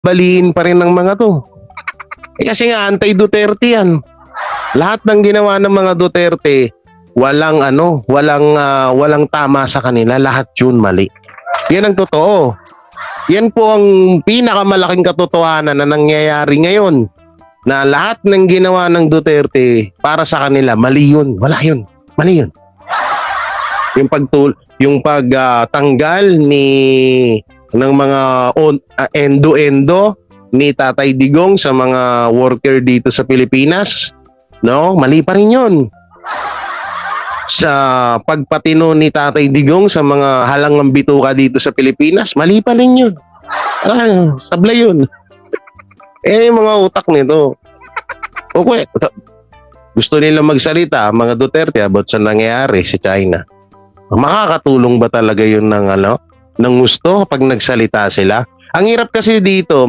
baliin pa rin ng mga to. Kasi nga anti-Duterte yan. Lahat ng ginawa ng mga Duterte, walang walang tama sa kanila, lahat yun mali. Yan ang totoo. Yan po ang pinakamalaking katotohanan na nangyayari ngayon. Na lahat ng ginawa ng Duterte para sa kanila, mali yun. Wala yun. Mali yun. Yung pagtanggal ng mga endo-endo ni Tatay Digong sa mga worker dito sa Pilipinas, no? Mali pa rin yun. Sa pagpatino ni Tatay Digong sa mga halangang bituka dito sa Pilipinas, mali pa rin yun. Sablay yun. Yung mga utak nito. Okay, gusto nila magsalita, mga Duterte, about sa nangyayari sa China. Makakatulong ba talaga yun ng gusto pag nagsalita sila? Ang hirap kasi dito,